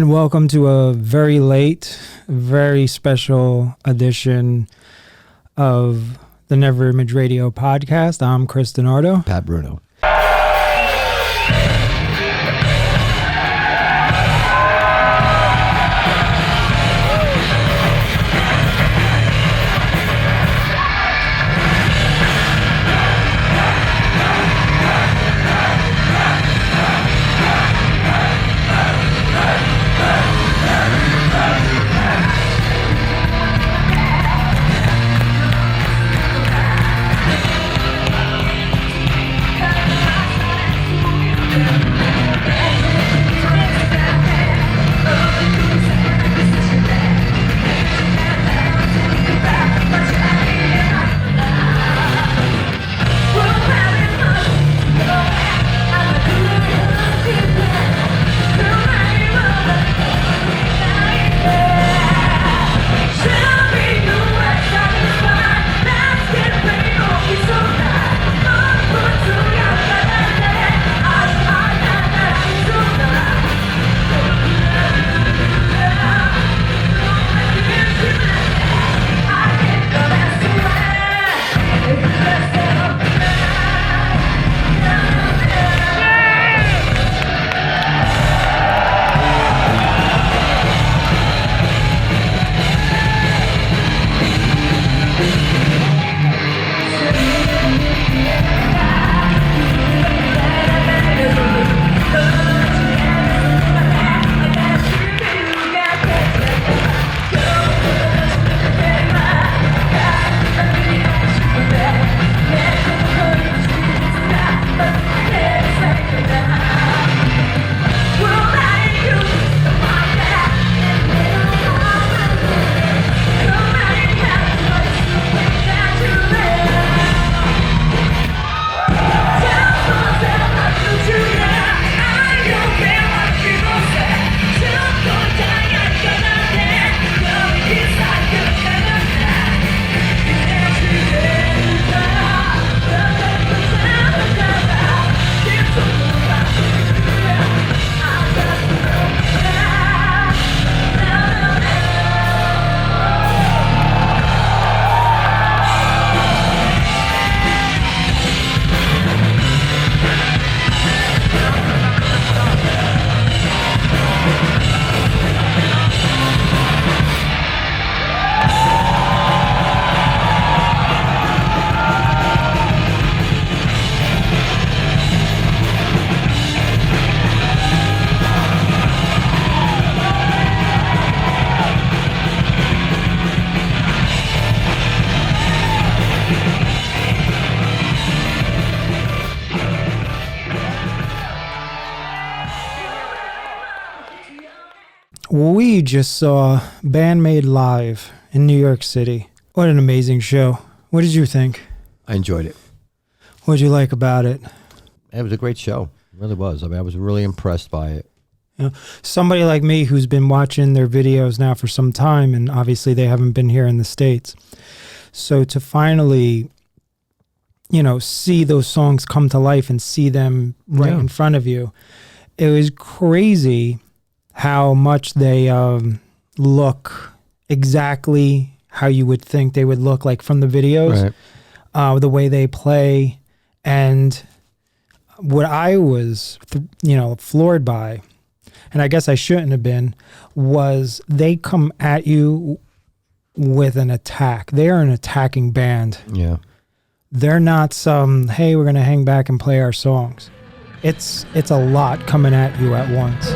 and welcome to a very late, very special edition of the NeverImage Radio podcast. I'm Chris Dinardo. Pat Bruno. We just saw Bandmaid live in New York City. What an amazing show. What did you think? I enjoyed it. What did you like about it? It was a great show. It really was. I mean, I was really impressed by it. You know, somebody like me who's been watching their videos now for some time, and obviously they haven't been here in the States. So to finally, see those songs come to life and see them right in front of you, it was crazy how much they look exactly how you would think they would look like from the videos, right. The way they play. And what I was, floored by, and I guess I shouldn't have been, was they come at you with an attack. They are an attacking band. Yeah. They're not some, hey, we're going to hang back and play our songs. It's a lot coming at you at once.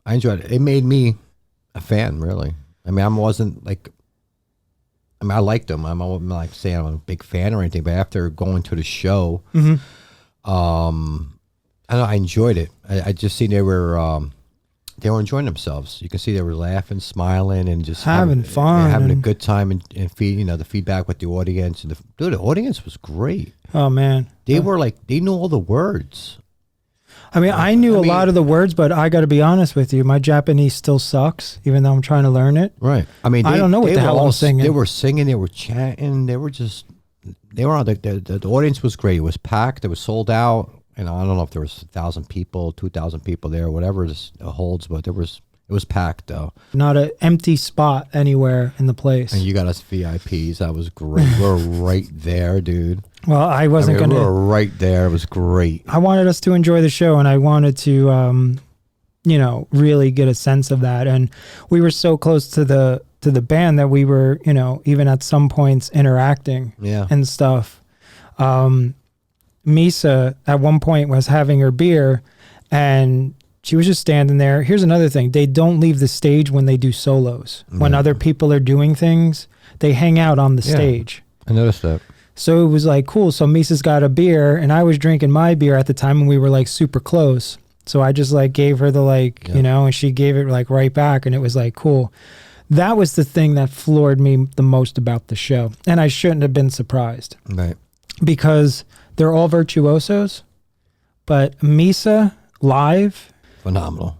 I enjoyed it. It made me a fan, really. I mean, I wasn't like, I mean, I liked them. I'm not like saying I'm a big fan or anything, but after going to the show, I don't know, I enjoyed it. I just seen they were enjoying themselves. You can see they were laughing, smiling, and just having fun, having a good time, and the feedback with the audience. And the audience was great. Oh man, they were like, they knew all the words. I mean, I knew a lot of the words, but I got to be honest with you, my Japanese still sucks, even though I'm trying to learn it. Right. I mean, I don't know what the hell I'm singing. They were singing, they were chanting, they were on the audience was great. It was packed. It was sold out. I don't know if there was 1,000 people, 2,000 people there, whatever this holds, but it was packed though. Not an empty spot anywhere in the place. And you got us VIPs. That was great. We're right there, dude. Well, I wasn't going to. We were right there. It was great. I wanted us to enjoy the show, and I wanted to, really get a sense of that. And we were so close to the band that we were, even at some points interacting and stuff. Misa at one point was having her beer, and she was just standing there. Here's another thing. They don't leave the stage when they do solos. When other people are doing things, they hang out on the stage. I noticed that. So it was like, cool. So Misa's got a beer, and I was drinking my beer at the time, and we were like super close. So I just like gave her the and she gave it like right back, and it was like, cool. That was the thing that floored me the most about the show. And I shouldn't have been surprised. Right. Because they're all virtuosos, but Misa live, phenomenal.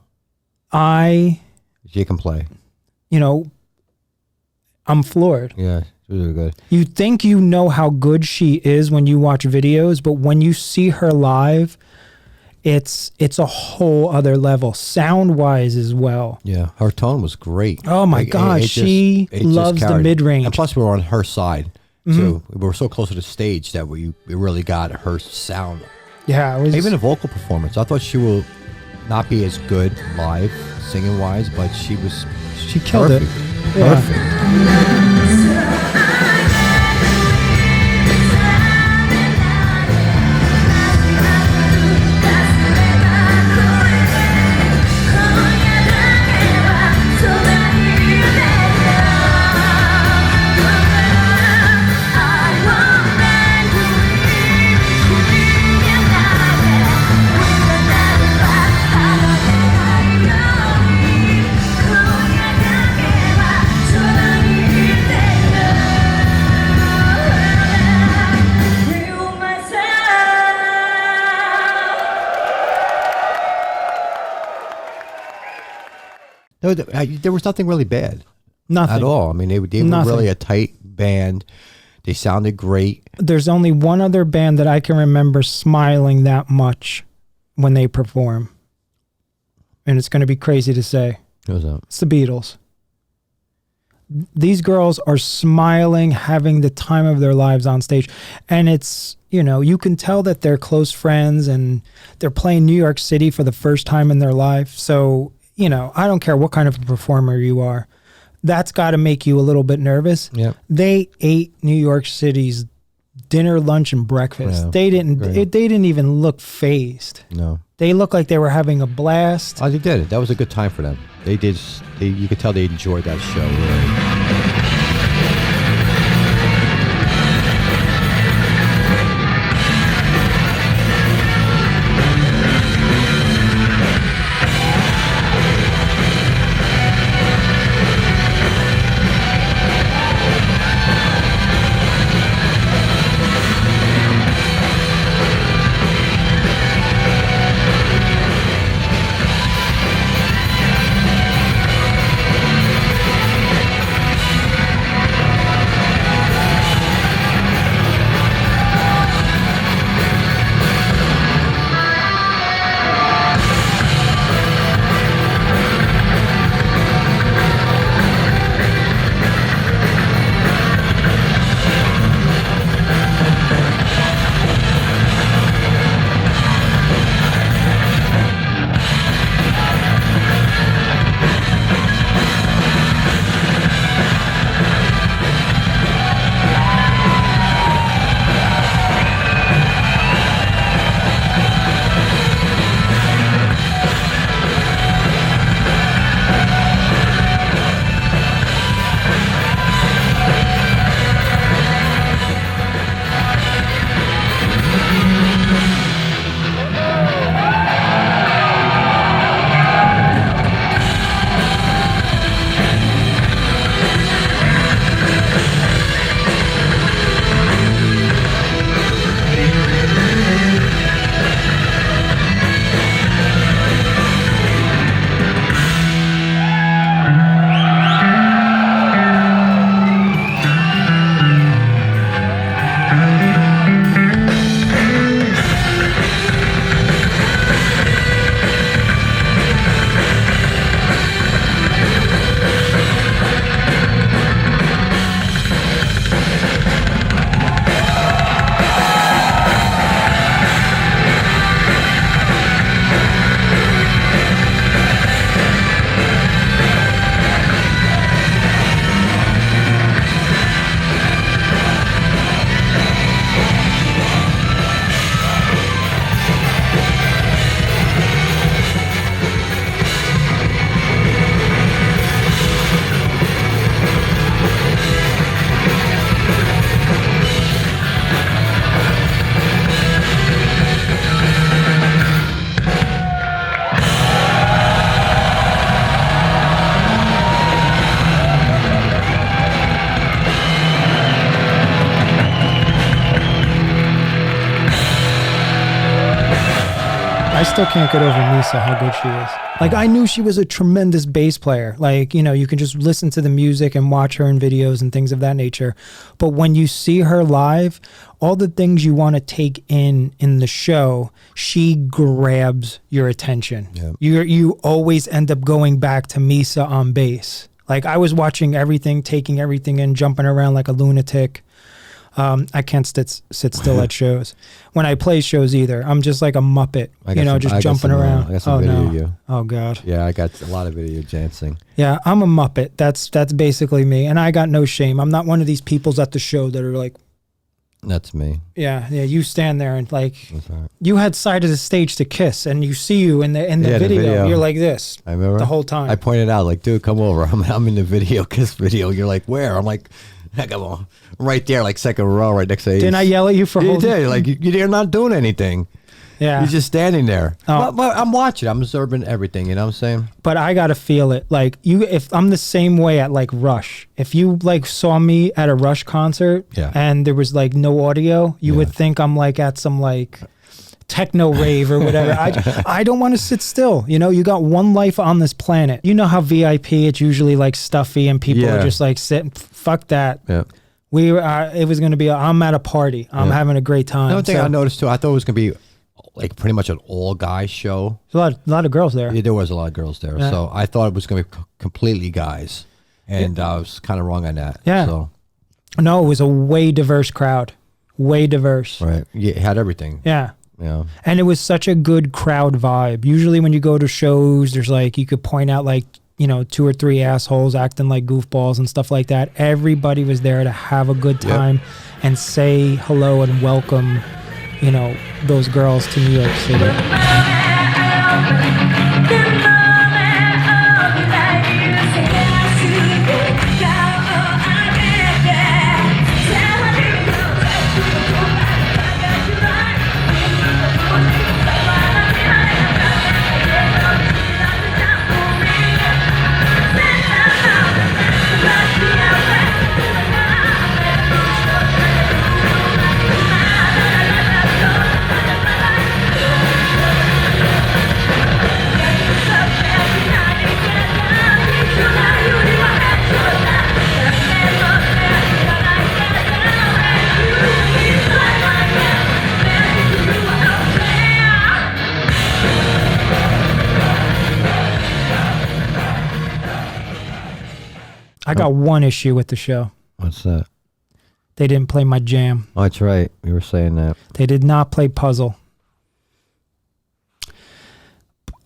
She can play. I'm floored. Yeah. Really good. You think you know how good she is when you watch videos, but when you see her live, it's a whole other level, sound-wise as well. Yeah, her tone was great. Oh my gosh, she loves the mid-range. And plus, we were on her side, so we were so close to the stage that we really got her sound. Yeah, it was, even a vocal performance. I thought she will not be as good live, singing-wise, but she killed perfect. it. Perfect. Yeah. There was nothing really bad. Nothing. At all. I mean, they were really a tight band. They sounded great. There's only one other band that I can remember smiling that much when they perform. And it's going to be crazy to say. What's that? It's the Beatles. These girls are smiling, having the time of their lives on stage. And it's, you can tell that they're close friends and they're playing New York City for the first time in their life. So, I don't care what kind of a performer you are. That's got to make you a little bit nervous. Yeah. They ate New York City's dinner, lunch, and breakfast. Yeah, They didn't even look phased. No. They looked like they were having a blast. Oh, they did it. That was a good time for them. They did. You could tell they enjoyed that show. Really. I still can't get over Misa, how good she is. Like, I knew she was a tremendous bass player. Like, you know, you can just listen to the music and watch her in videos and things of that nature. But when you see her live, all the things you want to take in the show, she grabs your attention. Yep. You always end up going back to Misa on bass. Like, I was watching everything, taking everything in, jumping around like a lunatic. I can't sit still at shows. When I play shows either, I'm just like a Muppet, just jumping around. I got some video of you. Oh, God. Yeah, I got a lot of video dancing. Yeah, I'm a Muppet. That's basically me. And I got no shame. I'm not one of these peoples at the show that are like... That's me. Yeah, you stand there and like... Right. You had side of the stage to kiss, and you see you in the video. You're like this. I remember. The whole time. I pointed out, like, dude, come over. I'm in the video, kiss video. You're like, where? I'm like... Come on, right there, like second row, right next to Haze. Didn't I yell at you for holding? You did. Like you're not doing anything. Yeah, you're just standing there. Oh. But I'm watching. I'm observing everything. You know what I'm saying? But I gotta feel it. Like if I'm the same way at like Rush. If you like saw me at a Rush concert, and there was like no audio, you would think I'm like at some like techno rave or whatever. I don't want to sit still. You know, you got one life on this planet. You know how VIP, it's usually like stuffy and people are just like sitting. Fuck that. Yeah. It was going to be, I'm at a party. I'm having a great time. Another thing I noticed too, I thought it was going to be like pretty much an all guys show. There's a lot of girls there. Yeah, there was a lot of girls there. Yeah. So I thought it was going to be completely guys. And I was kind of wrong on that. Yeah. So. No, it was a way diverse crowd. Way diverse. Right. Yeah, it had everything. Yeah. Yeah. And it was such a good crowd vibe. Usually when you go to shows, there's like, you could point out like 2 or 3 assholes acting like goofballs and stuff like that. Everybody was there to have a good time and say hello and welcome, those girls to New York City. I got one issue with the show. What's that? They didn't play my jam. Oh, that's right. You were saying that. They did not play Puzzle.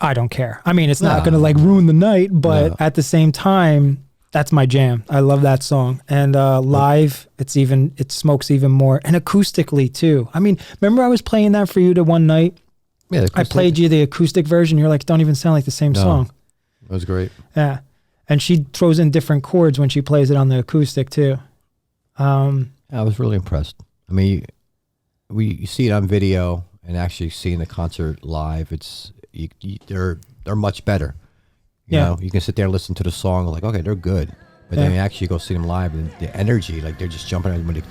I don't care. I mean, it's not going to like ruin the night, but at the same time, that's my jam. I love that song. And live, it smokes even more. And acoustically too. I mean, remember I was playing that for you to one night? Yeah, I played you the acoustic version. You're like, don't even sound like the same song. It was great. Yeah. And she throws in different chords when she plays it on the acoustic too. I was really impressed. I mean, you see it on video and actually seeing the concert live. They're much better. You know, you can sit there and listen to the song like, okay, they're good. But then you actually go see them live and the energy, like they're just jumping when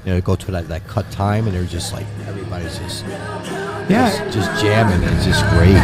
they go to that cut time and they're just like everybody's just jamming and it's just great.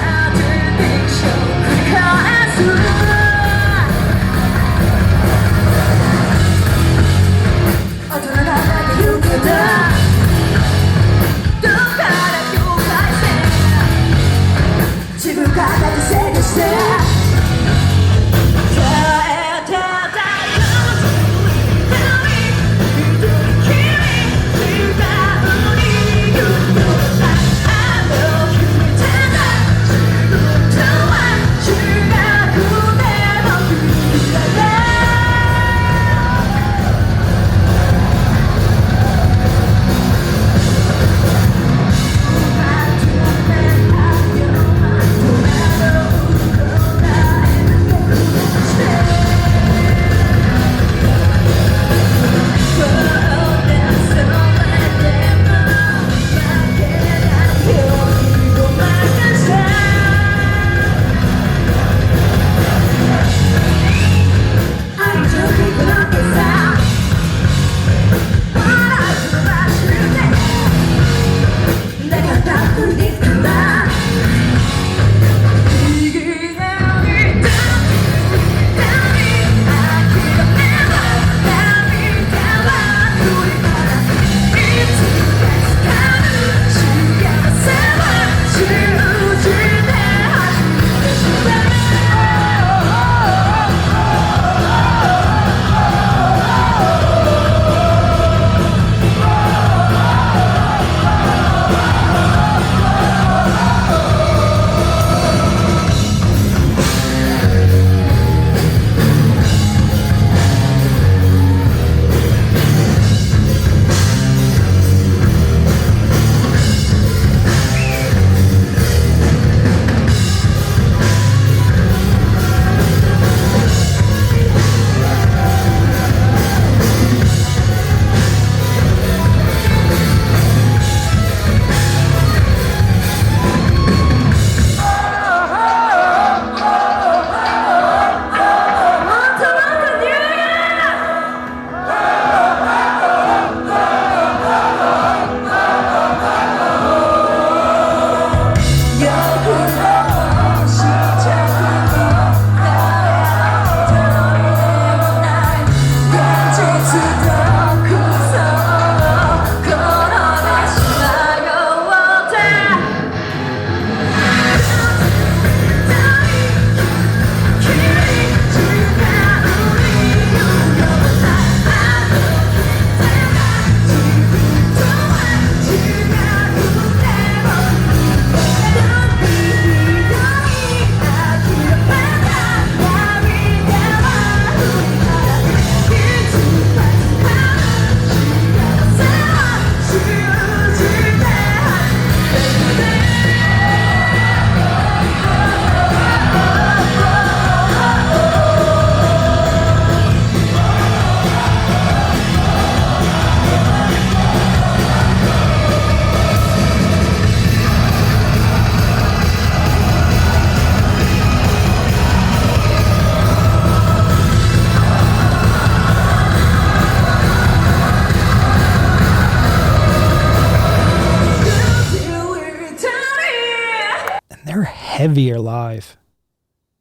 they're heavier live.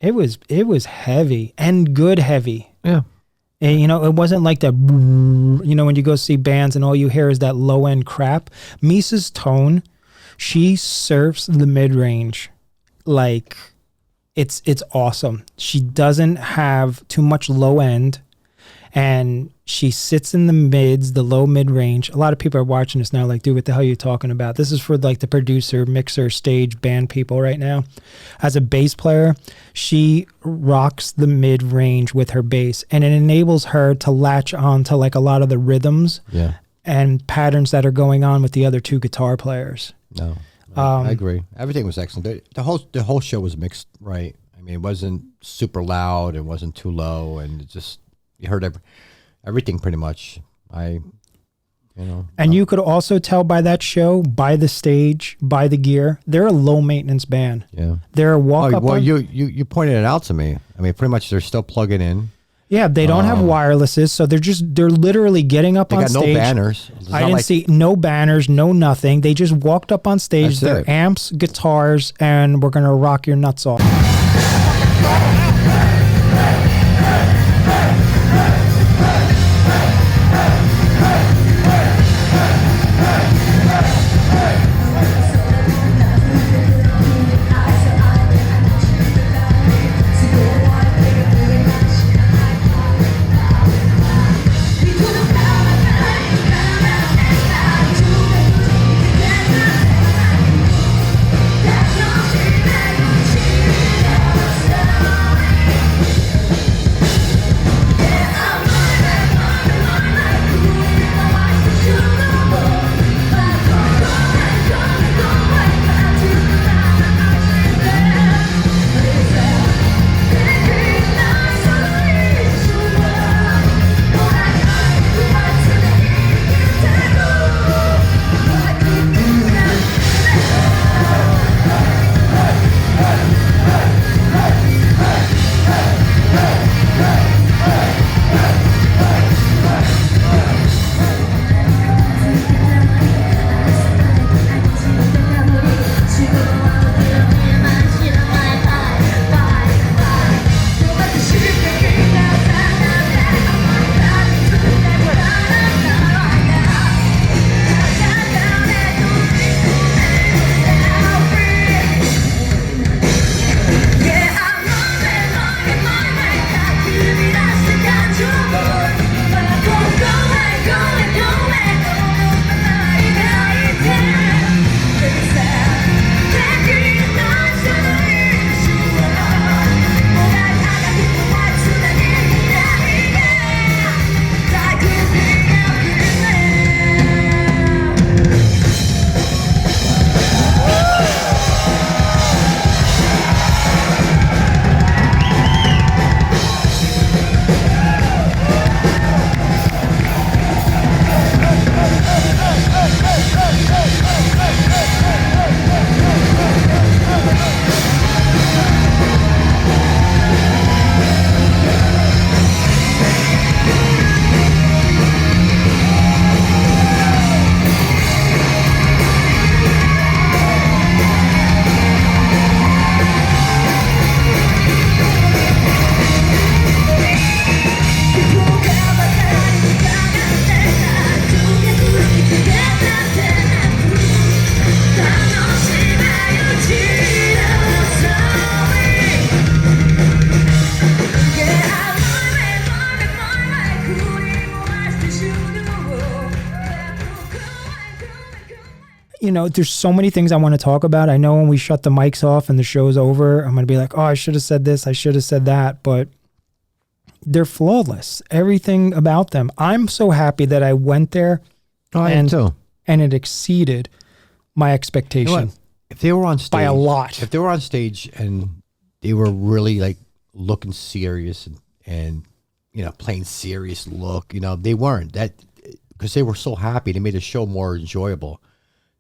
It was heavy and good heavy. Yeah. And, it wasn't like that, when you go see bands and all you hear is that low end crap. Misa's tone, she surfs the mid range like it's awesome. She doesn't have too much low end, and she sits in the mids, the low mid range. A lot of people are watching this now like, dude, what the hell are you talking about? This is for like the producer, mixer, stage, band people right now. As a bass player, she rocks the mid range with her bass, and it enables her to latch on to like a lot of the rhythms and patterns that are going on with the other two guitar players. No, I agree. Everything was excellent. The whole show was mixed right. I mean, it wasn't super loud. It wasn't too low, and it just, you heard everything pretty much. And you could also tell by that show, by the stage, by the gear, they're a low maintenance band. Yeah, they're a walk up. Well, you pointed it out to me. I mean, pretty much they're still plugging in. Yeah, they don't have wirelesses, so they're literally getting up on stage. They got no banners. I didn't see no banners, no nothing. They just walked up on stage, their amps, guitars, and we're gonna rock your nuts off. There's so many things I want to talk about. I know when we shut the mics off and the show's over, I'm going to be like, oh, I should have said this, I should have said that, but they're flawless. Everything about them. I'm so happy that I went there and it exceeded my expectation. You know, if they were on stage, by a lot. If they were on stage and they were really like looking serious and playing serious look, they weren't. That because they were so happy. They made the show more enjoyable.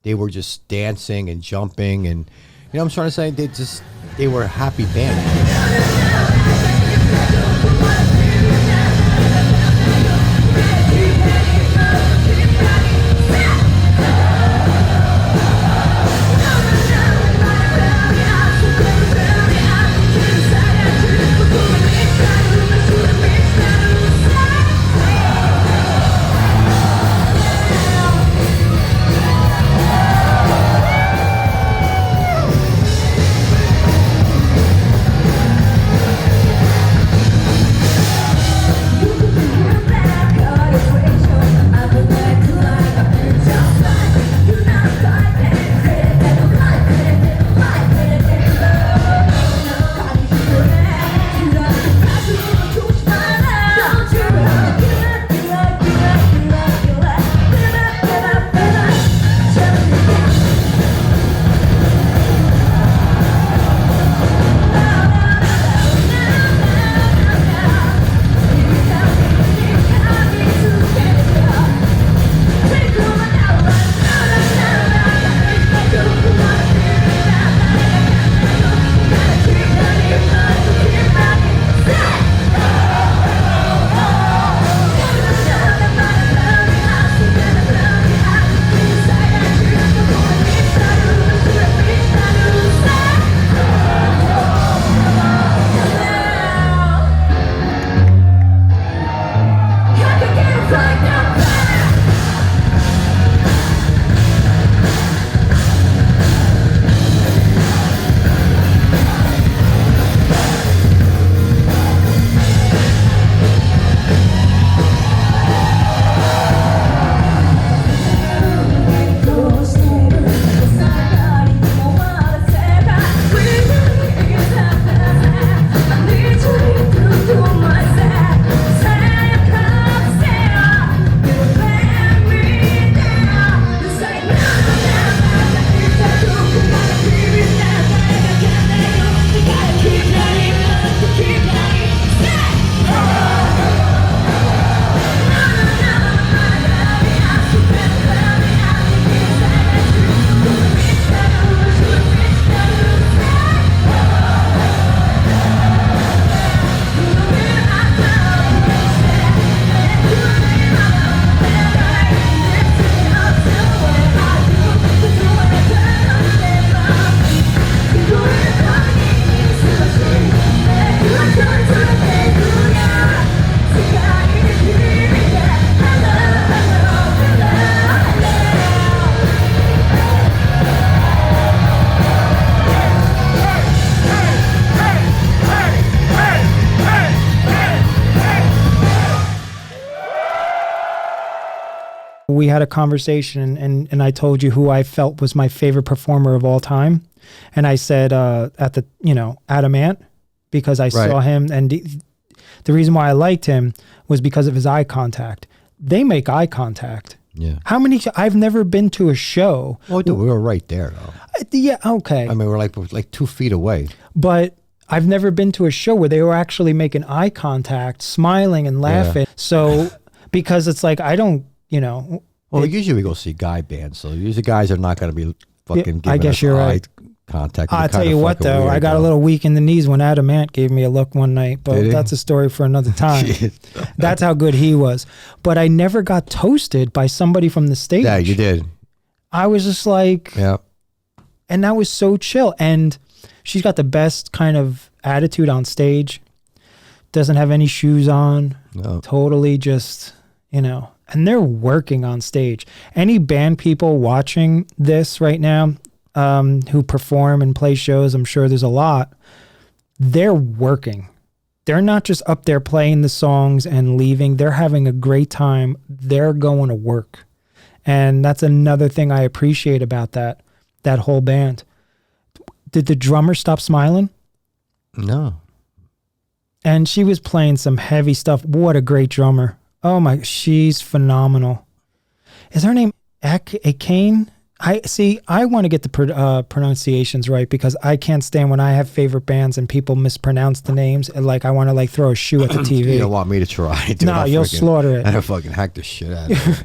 They were just dancing and jumping, and what I'm trying to say, they were a happy band. we had a conversation and I told you who I felt was my favorite performer of all time. And I said Adam Ant, because I saw him, and the reason why I liked him was because of his eye contact. They make eye contact. Yeah. I've never been to a show. Oh, dude, we were right there, though. Yeah, okay. I mean, we're like 2 feet away. But I've never been to a show where they were actually making eye contact, smiling and laughing. Yeah. So, because it's like, I don't, Well, usually we go see guy bands, so usually guys are not going to be fucking giving I guess us you're eye right. contact. I'll tell you what, though, weird, I got a little weak in the knees when Adam Ant gave me a look one night, but that's a story for another time. That's how good he was. But I never got toasted by somebody from the stage. Yeah, you did. I was just like, yeah. And that was so chill. And she's got the best kind of attitude on stage. Doesn't have any shoes on. No. Totally just, and they're working on stage. Any band people watching this right now, who perform and play shows, I'm sure there's a lot, they're working. They're not just up there playing the songs and leaving. They're having a great time. They're going to work. And that's another thing I appreciate about that whole band. Did the drummer stop smiling? No. And she was playing some heavy stuff. What a great drummer. Oh my, she's phenomenal. Is her name Akane? I want to get the pronunciations right, because I can't stand when I have favorite bands and people mispronounce the names. And I want to throw a shoe at the TV. You don't want me to try. Dude, no, you'll slaughter it. I'll fucking hack the shit out of it.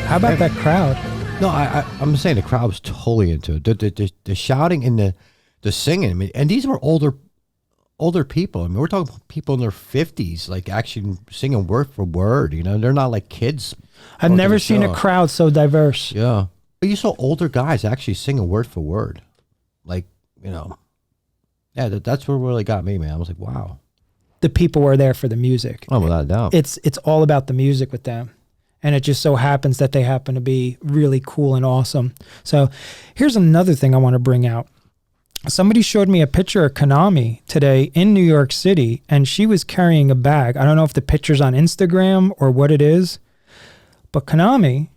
How about that crowd? No, I'm saying the crowd was totally into it. The shouting and the singing. I mean, and these were older people. I mean, we're talking about people in their 50s, actually singing word for word. They're not like kids. I've never seen a crowd so diverse. Yeah. But you saw older guys actually singing word for word. Yeah, that's what really got me, man. I was like, wow. The people were there for the music. Oh, without a doubt. It's all about the music with them. And it just so happens that they happen to be really cool and awesome. So here's another thing I want to bring out. Somebody showed me a picture of Konami today in New York City, and she was carrying a bag. I don't know if the picture's on Instagram or what it is, but Konami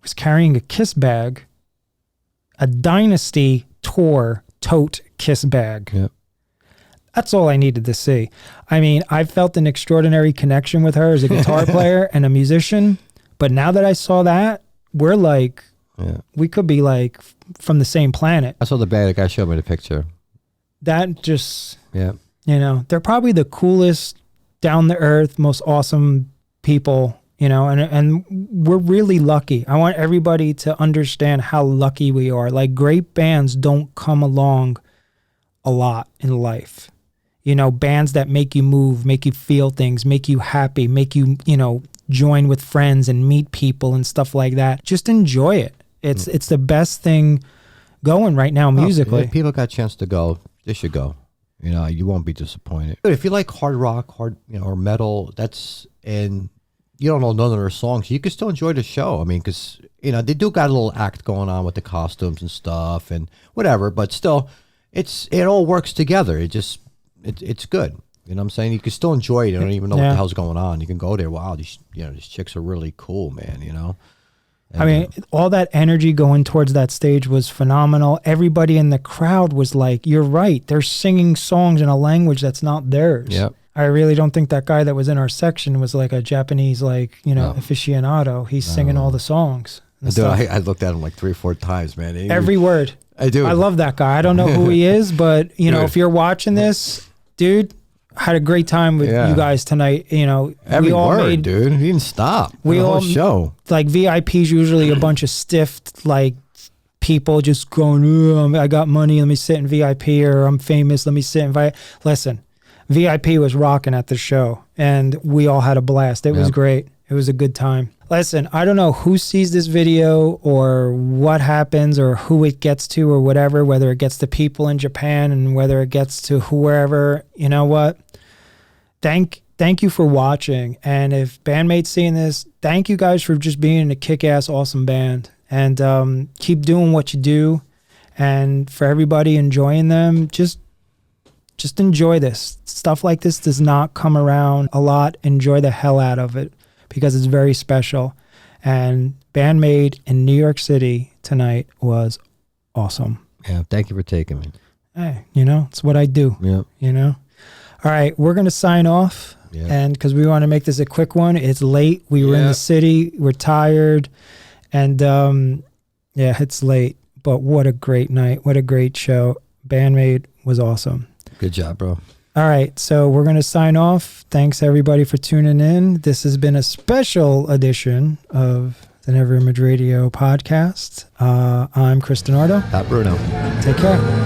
was carrying a Kiss bag, a Dynasty Tour tote Kiss bag. Yep. That's all I needed to see. I mean, I felt an extraordinary connection with her as a guitar player and a musician. But now that I saw that, we're like, we could be like from the same planet. I saw the guy showed me the picture. That just, you know, they're probably the coolest, down the earth, most awesome people, you know, and we're really lucky. I want everybody to understand how lucky we are. Like, great bands don't come along a lot in life. You know, bands that make you move, make you feel things, make you happy, make you, you know, join with friends and meet people and stuff like that. Just enjoy it. It's the best thing going right now musically. If people got a chance to go, they should go. You know, you won't be disappointed. If you like hard rock, you know, or metal, and you don't know none of their songs, you can still enjoy the show. I mean, because, you know, they do got a little act going on with the costumes and stuff and whatever, but still, it all works together. It's good. You know what I'm saying? You can still enjoy it. You don't even know what the hell's going on. You can go there. Wow, these chicks are really cool, man. You know. And, I mean, all that energy going towards that stage was phenomenal. Everybody in the crowd was like, "You're right. They're singing songs in a language that's not theirs." Yep. I really don't think that guy that was in our section was like a Japanese, like, you know, aficionado. He's singing all the songs. Dude, I looked at him like 3 or 4 times, man. Every word. I do. I love that guy. I don't know who he is, but you know, if you're watching this, dude, had a great time with you guys tonight. You know, every word, dude. He didn't stop. We all show. Like, VIP's usually a bunch of stiff, like, people just going, I got money, let me sit in VIP, or I'm famous, let me sit in VIP. Listen, VIP was rocking at the show, and we all had a blast. It was great. It was a good time. Listen, I don't know who sees this video or what happens or who it gets to or whatever, whether it gets to people in Japan and whether it gets to whoever. You know what? Thank you for watching. And if Bandmaid's seeing this, thank you guys for just being a kick-ass awesome band. And keep doing what you do. And for everybody enjoying them, just enjoy this. Stuff like this does not come around a lot. Enjoy the hell out of it, because it's very special. And Band-Maid in New York City tonight was awesome. Yeah, thank you for taking me. Hey, you know, it's what I do. Yeah. You know? All right, we're going to sign off. Yeah. And because we want to make this a quick one. It's late. We were in the city. We're tired. And, it's late. But what a great night. What a great show. Band-Maid was awesome. Good job, bro. All right, so we're going to sign off. Thanks, everybody, for tuning in. This has been a special edition of the NeverImage Radio podcast. I'm Chris Dinardo. Bruno. Take care.